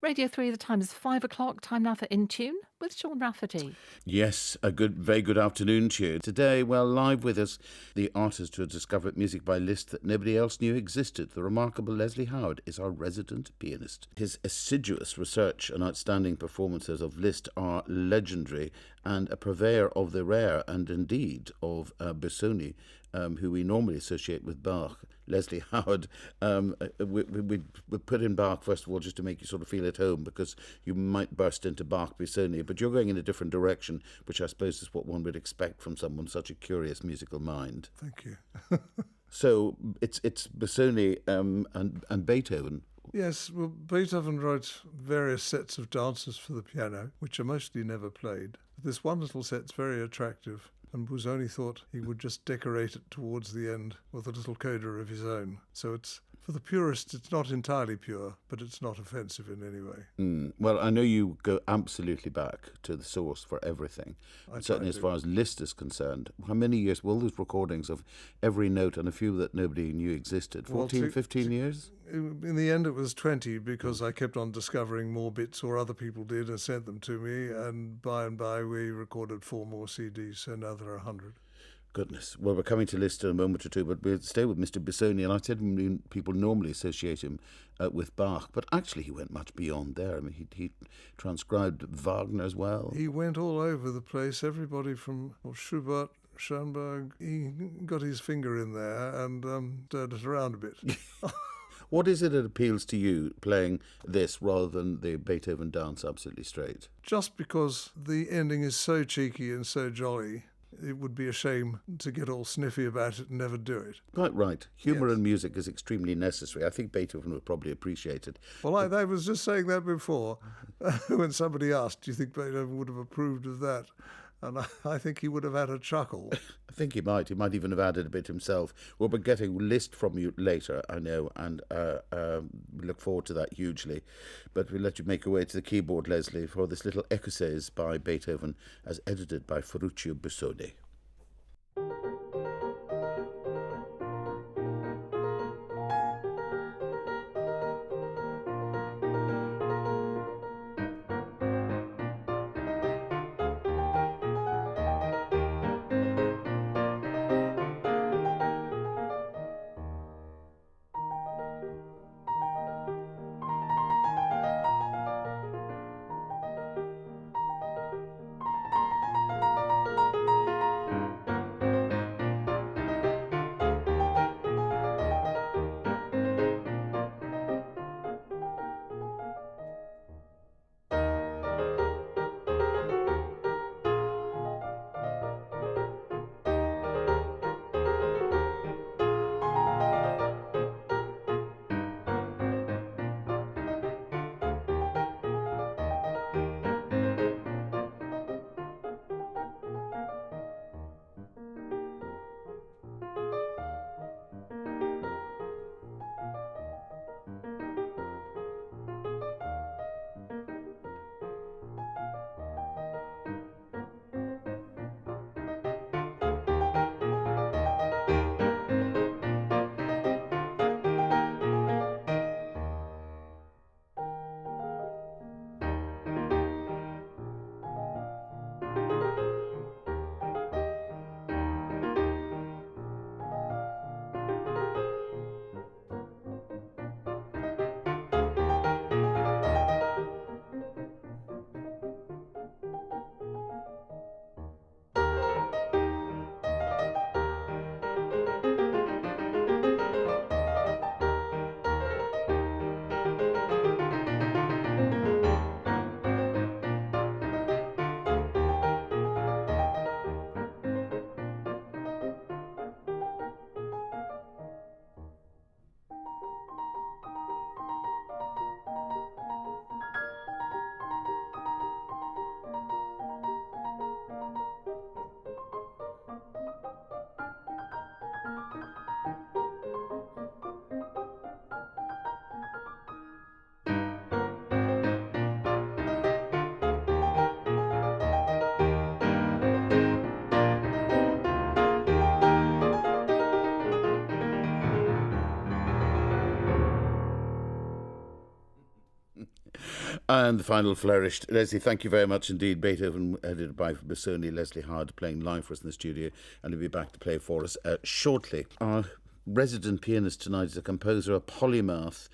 Radio 3, the time is 5 o'clock. Time now for InTune with Sean Rafferty. Yes, very good afternoon to you. Today, well, live with us, the artist who has discovered music by Liszt that nobody else knew existed. The remarkable Leslie Howard is our resident pianist. His assiduous research and outstanding performances of Liszt are legendary and a purveyor of the rare and indeed of Busoni, who we normally associate with Bach. Leslie Howard, we put in Bach, first of all, just to make you sort of feel at home, because you might burst into Bach Busoni, but you're going in a different direction, which I suppose is what one would expect from someone with such a curious musical mind. Thank you. So it's Busoni and Beethoven. Yes, well, Beethoven wrote various sets of dances for the piano, which are mostly never played. This one little set's very attractive, and Busoni thought he would just decorate it towards the end with a little coda of his own. So it's, for the purist, it's not entirely pure, but it's not offensive in any way. Well, I know you go absolutely back to the source for everything, certainly as far as Liszt is concerned. How many years will those recordings of every note and a few that nobody knew existed? 14, 15 years? In the end, it was 20, because I kept on discovering more bits, or other people did, and sent them to me, and by we recorded 4 more CDs, so now there are 100. Goodness. Well, we're coming to Liszt in a moment or two, but we'll stay with Mr. Busoni. And I said people normally associate him with Bach, but actually he went much beyond there. I mean, he transcribed Wagner as well. He went all over the place, everybody from Schubert, Schoenberg. He got his finger in there and stirred it around a bit. What is it that appeals to you playing this rather than the Beethoven dance absolutely straight? Just because the ending is so cheeky and so jolly, it would be a shame to get all sniffy about it and never do it. Quite right. Humour in music is extremely necessary. I think Beethoven would probably appreciate it. Well, I was just saying that before when somebody asked, do you think Beethoven would have approved of that? And I think he would have had a chuckle. I think he might. He might even have added a bit himself. We'll be getting a list from you later, I know, and we look forward to that hugely. But we'll let you make your way to the keyboard, Leslie, for this little Ecossaise by Beethoven, as edited by Ferruccio Busoni. And the final flourished. Leslie, thank you very much indeed. Beethoven, edited by Busoni, Leslie Howard, playing live for us in the studio, and he'll be back to play for us shortly. Our resident pianist tonight is a composer, a polymath,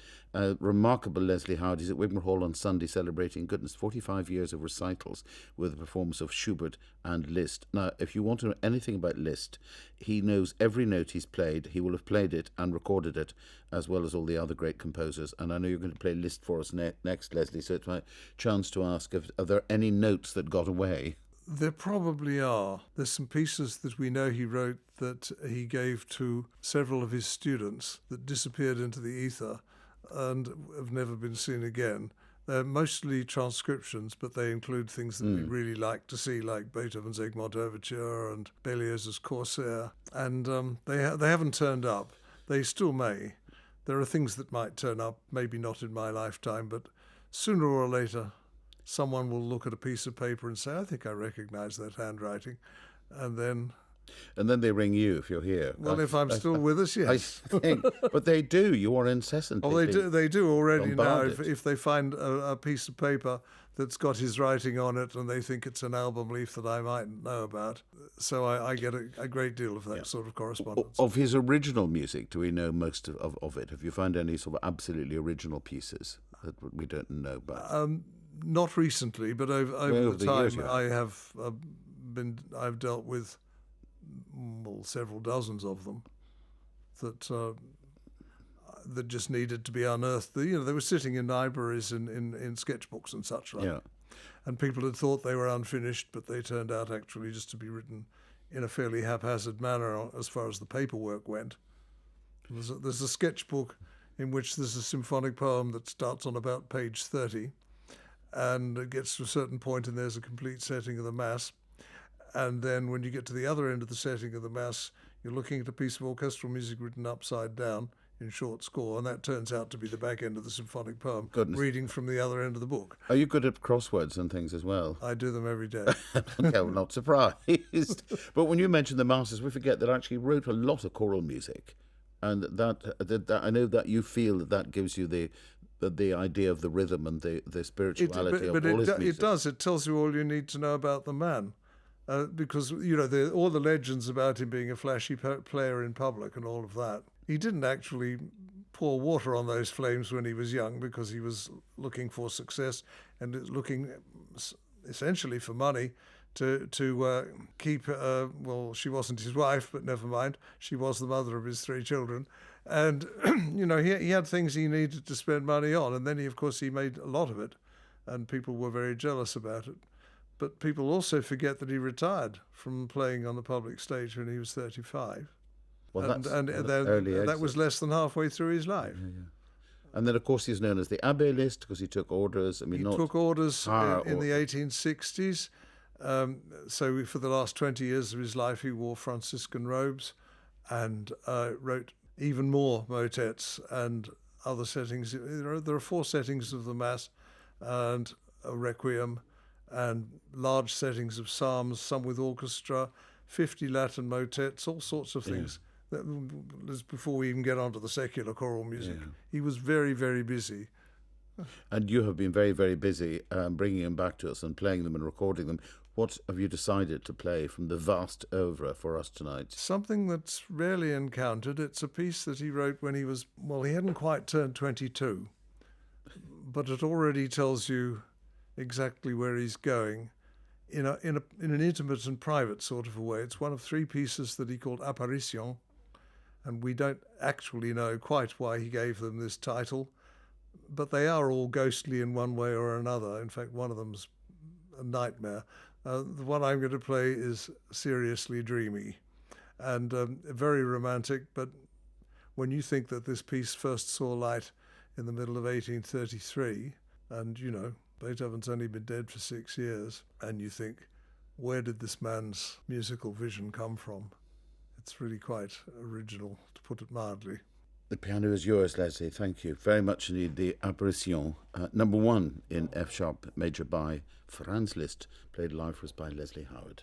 remarkable Leslie Howard. He's at Wigmore Hall on Sunday celebrating, goodness, 45 years of recitals with a performance of Schubert and Liszt. Now, if you want to know anything about Liszt, he knows every note he's played. He will have played it and recorded it, as well as all the other great composers. And I know you're going to play Liszt for us next, Leslie, so it's my chance to ask, are there any notes that got away? There probably are. There's some pieces that we know he wrote that he gave to several of his students that disappeared into the ether and have never been seen again. They're mostly transcriptions, but they include things that we really like to see, like Beethoven's Egmont Overture and Berlioz's Corsair. And they haven't turned up. They still may. There are things that might turn up, maybe not in my lifetime, but sooner or later, someone will look at a piece of paper and say, I think I recognize that handwriting. And then they ring you if you're here. Well, if I'm still with us, yes. I think, but they do. You are incessantly. Oh, they do already now. bombarded. If they find a piece of paper that's got his writing on it and they think it's an album leaf that I might know about, so I get a great deal of that sort of correspondence. Of his original music, do we know most of it? Have you found any sort of absolutely original pieces that we don't know about? Not recently, but over the time, years, yeah. I've dealt with several dozens of them that just needed to be unearthed. They were sitting in libraries in sketchbooks and such like. Yeah. And people had thought they were unfinished, but they turned out actually just to be written in a fairly haphazard manner as far as the paperwork went. There's a sketchbook in which there's a symphonic poem that starts on about page 30, and it gets to a certain point and there's a complete setting of the Mass. And then when you get to the other end of the setting of the Mass, you're looking at a piece of orchestral music written upside down in short score, and that turns out to be the back end of the symphonic poem, reading from the other end of the book. Are you good at crosswords and things as well? I do them every day. Okay, well, not surprised. But when you mention the Masters, we forget that actually wrote a lot of choral music, and that I know that you feel that gives you the idea of the rhythm and the spirituality of all his music. It does. It tells you all you need to know about the man. Because, all the legends about him being a flashy player in public and all of that. He didn't actually pour water on those flames when he was young because he was looking for success and looking essentially for money to keep, she wasn't his wife, but never mind. She was the mother of his 3 children. And, he had things he needed to spend money on. And then, of course, he made a lot of it. And people were very jealous about it. But people also forget that he retired from playing on the public stage when he was 35. Well, that was less than halfway through his life. Yeah. And then, of course, he's known as the Albéniz because he took orders. He took orders in the 1860s. So for the last 20 years of his life, he wore Franciscan robes and wrote even more motets and other settings. There are 4 settings of the Mass and a Requiem, and large settings of psalms, some with orchestra, 50 Latin motets, all sorts of things. That was before we even get onto the secular choral music. Yeah. He was very, very busy. And you have been very, very busy bringing them back to us and playing them and recording them. What have you decided to play from the vast oeuvre for us tonight? Something that's rarely encountered. It's a piece that he wrote when he hadn't quite turned 22, but it already tells you exactly where he's going in an intimate and private sort of a way. It's one of 3 pieces that he called Apparitions, and we don't actually know quite why he gave them this title, but they are all ghostly in one way or another. In fact, one of them's a nightmare. The one I'm going to play is seriously dreamy and very romantic, but when you think that this piece first saw light in the middle of 1833, and Beethoven's only been dead for 6 years, and you think, where did this man's musical vision come from? It's really quite original, to put it mildly. The piano is yours, Leslie. Thank you very much indeed. The Apparitions, number 1 in F-sharp major by Franz Liszt, played live for us by Leslie Howard.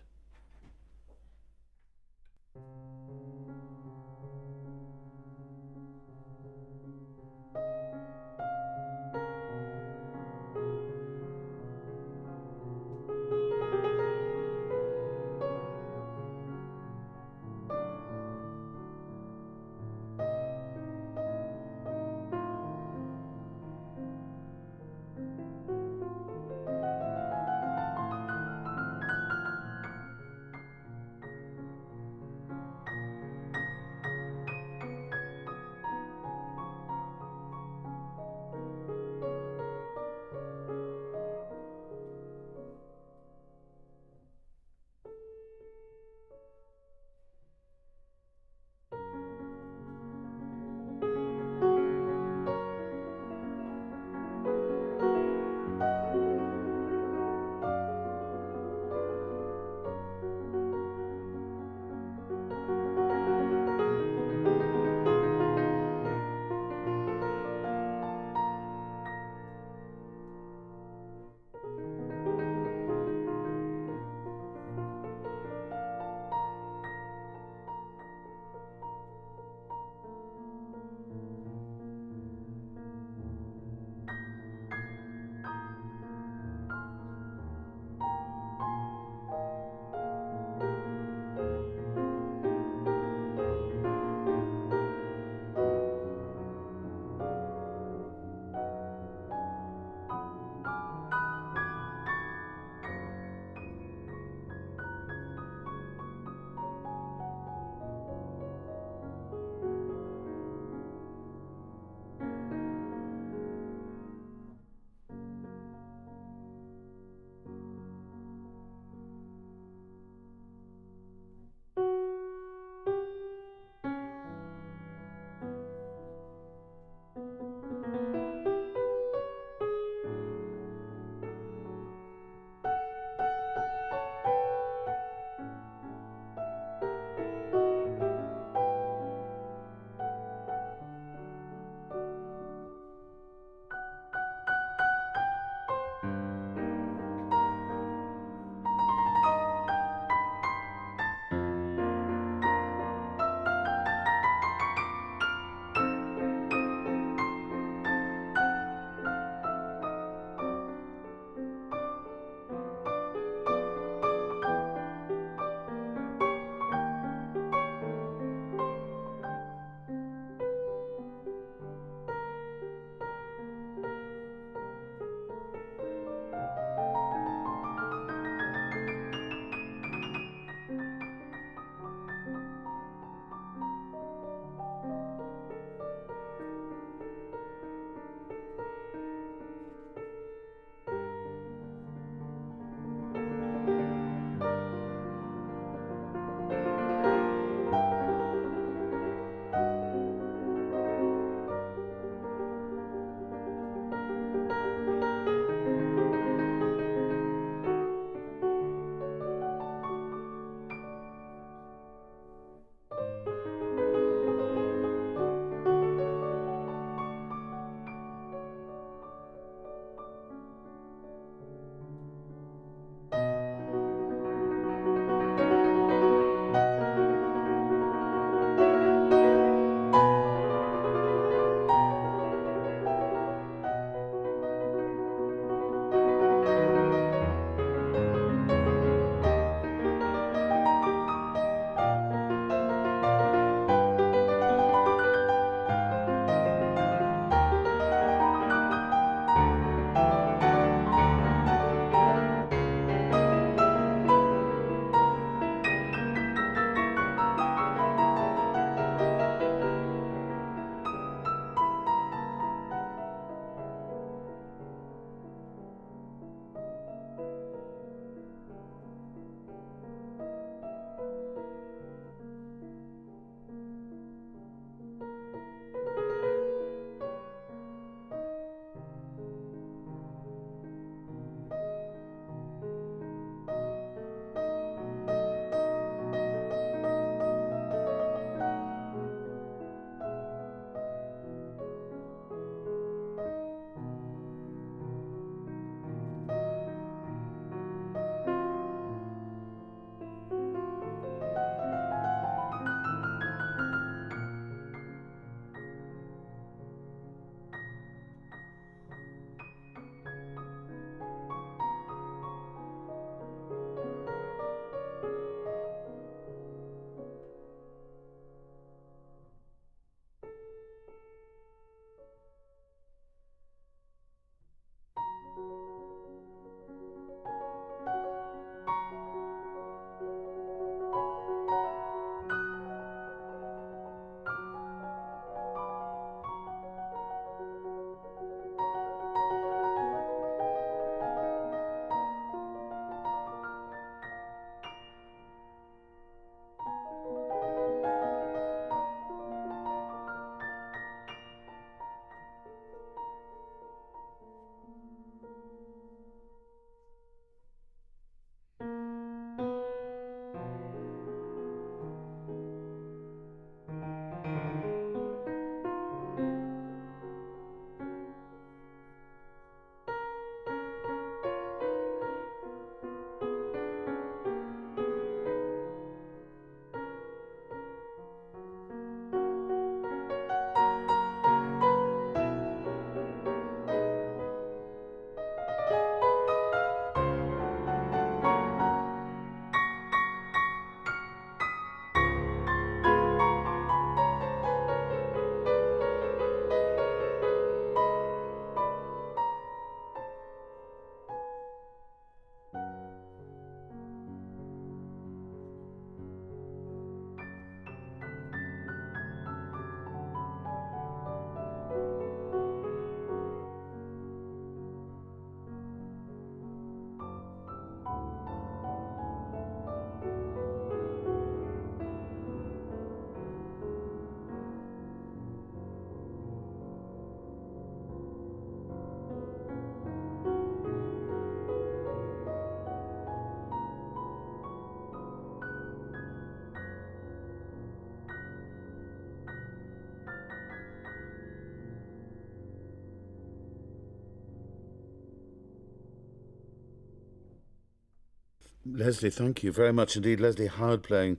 Leslie, thank you very much indeed. Leslie Howard playing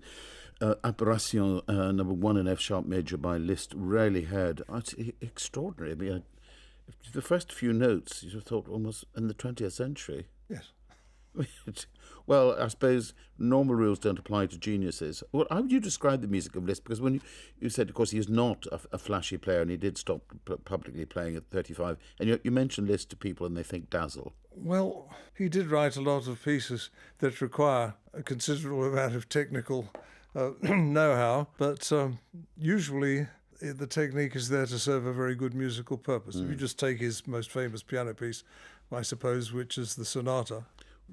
Apparitions number 1 in F sharp major by Liszt. Rarely heard. Oh, it's extraordinary. I mean, the first few notes, you thought almost in the 20th century. Yes. Well, I suppose normal rules don't apply to geniuses. Well, how would you describe the music of Liszt? Because when you said, of course, he is not a flashy player, and he did stop publicly playing at 35. And you mention Liszt to people, and they think dazzle. Well, he did write a lot of pieces that require a considerable amount of technical know-how, but usually the technique is there to serve a very good musical purpose. If you just take his most famous piano piece, I suppose, which is the sonata,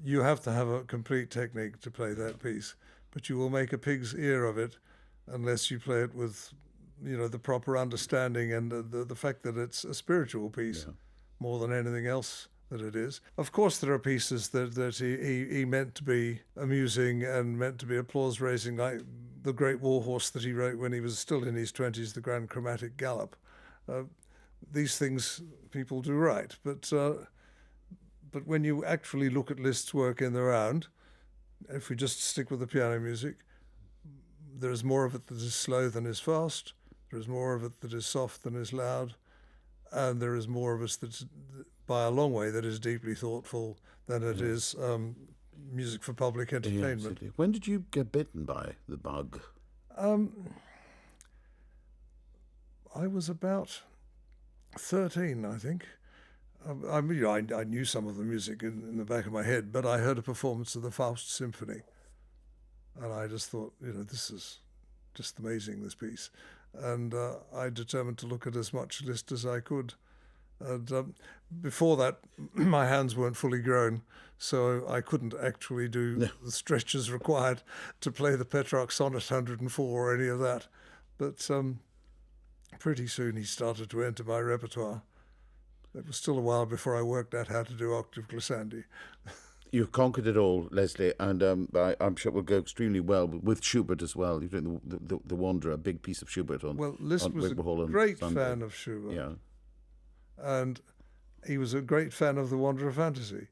you have to have a complete technique to play that piece, but you will make a pig's ear of it unless you play it with, the proper understanding and the fact that it's a spiritual piece more than anything else that it is. Of course, there are pieces that he meant to be amusing and meant to be applause-raising, like the great war horse that he wrote when he was still in his 20s, the Grand Chromatic Gallop. These things people do right, but when you actually look at Liszt's work in the round, if we just stick with the piano music, there is more of it that is slow than is fast, there is more of it that is soft than is loud, and there is more of us that's, by a long way, that is deeply thoughtful than it is music for public entertainment. Yeah, when did you get bitten by the bug? I was about 13, I think. I knew some of the music in the back of my head, but I heard a performance of the Faust Symphony, and I just thought, this is just amazing, this piece. And I determined to look at as much Liszt as I could. And before that, my hands weren't fully grown, so I couldn't actually do the stretches required to play the Petrarch Sonnet 104 or any of that. But pretty soon he started to enter my repertoire. It was still a while before I worked out how to do octave glissandi. You've conquered it all, Leslie, and I'm sure it will go extremely well with Schubert as well. You're doing the Wanderer, a big piece of Schubert on. Well, Liszt was a great fan of Schubert. Yeah. And he was a great fan of the Wanderer Fantasy.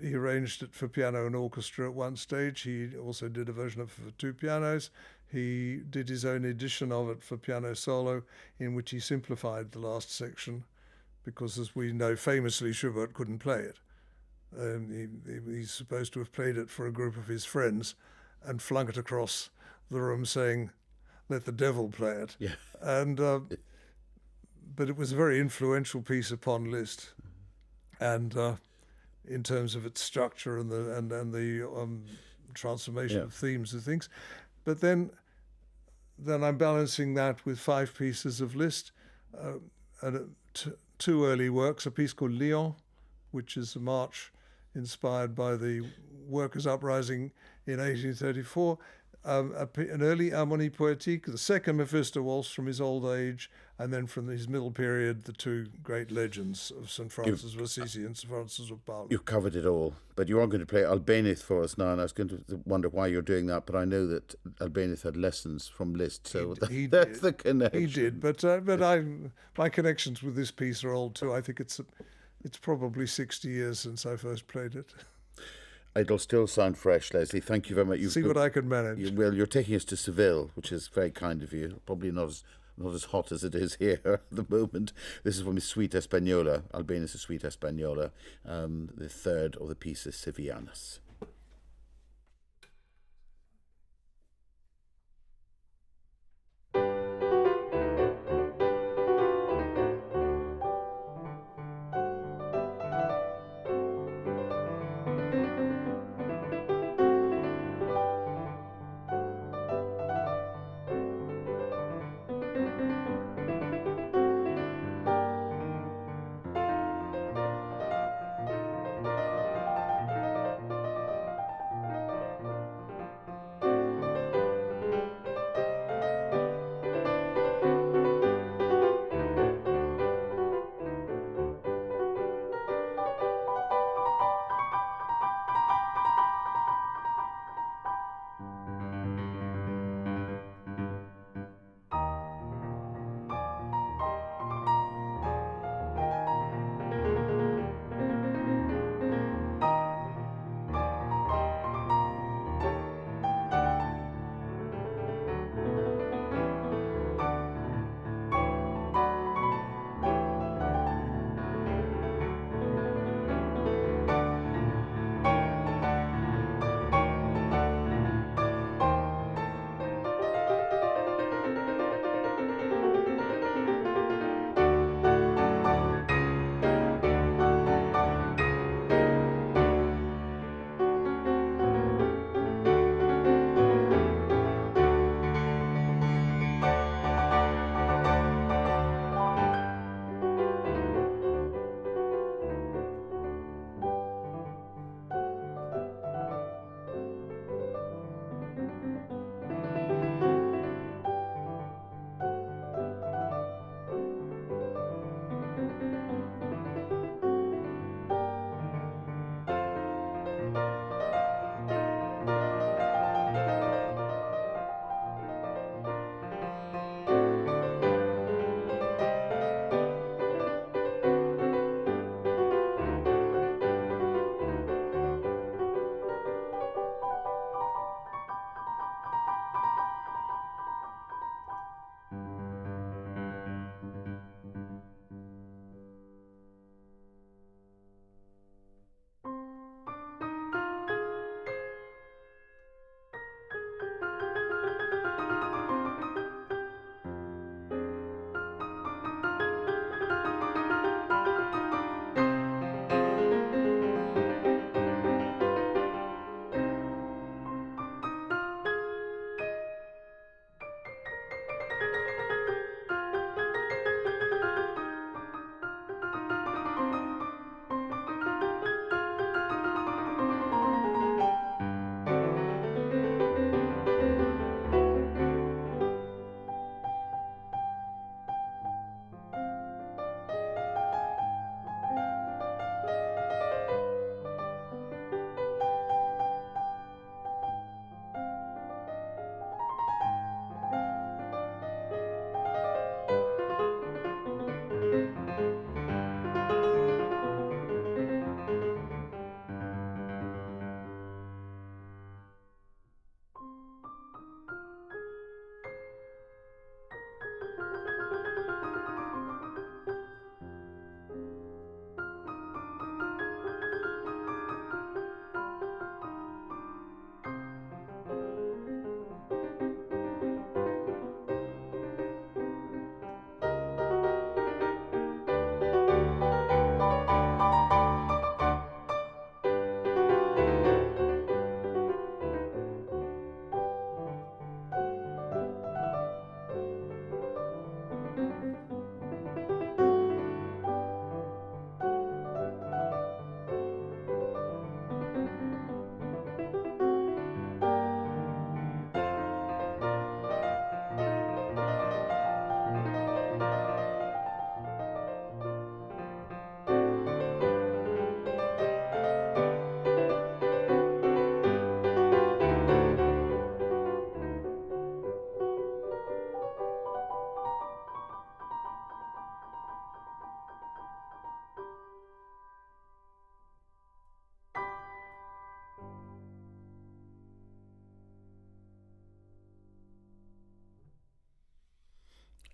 He arranged it for piano and orchestra at one stage. He also did a version of it for 2 pianos. He did his own edition of it for piano solo, in which he simplified the last section, because, as we know, famously, Schubert couldn't play it. He's supposed to have played it for a group of his friends and flung it across the room saying, "Let the devil play it." Yeah. And but it was a very influential piece upon Liszt, and in terms of its structure and the transformation of themes and things. But then I'm balancing that with 5 pieces of Liszt, and 2 early works, a piece called Lyon, which is a march inspired by the workers' uprising in 1834, an early Harmonie Poétique, the second Mephisto Waltz from his old age, and then from his middle period, the 2 great legends of St. Francis of Assisi and St. Francis of Paula. You've covered it all, but you are going to play Albéniz for us now, and I was going to wonder why you're doing that, but I know that Albéniz had lessons from Liszt, so that's the connection. He did, but my connections with this piece are old too. I think it's probably 60 years since I first played it. It'll still sound fresh, Leslie. Thank you very much. See what I can manage. Well, you're taking us to Seville, which is very kind of you. Probably not as hot as it is here at the moment. This is from his Suite Espanola, Albéniz's Suite Espanola. The third of the piece is Sevillanas.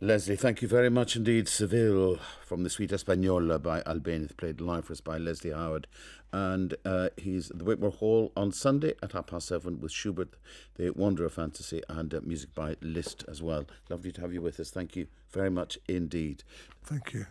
Leslie, thank you very much indeed. Seville from the Suite Espanola by Albéniz, played live for us by Leslie Howard. And he's at the Whitmore Hall on Sunday at 7:30 with Schubert, The Wonder of Fantasy, and music by Liszt as well. Lovely to have you with us. Thank you very much indeed. Thank you.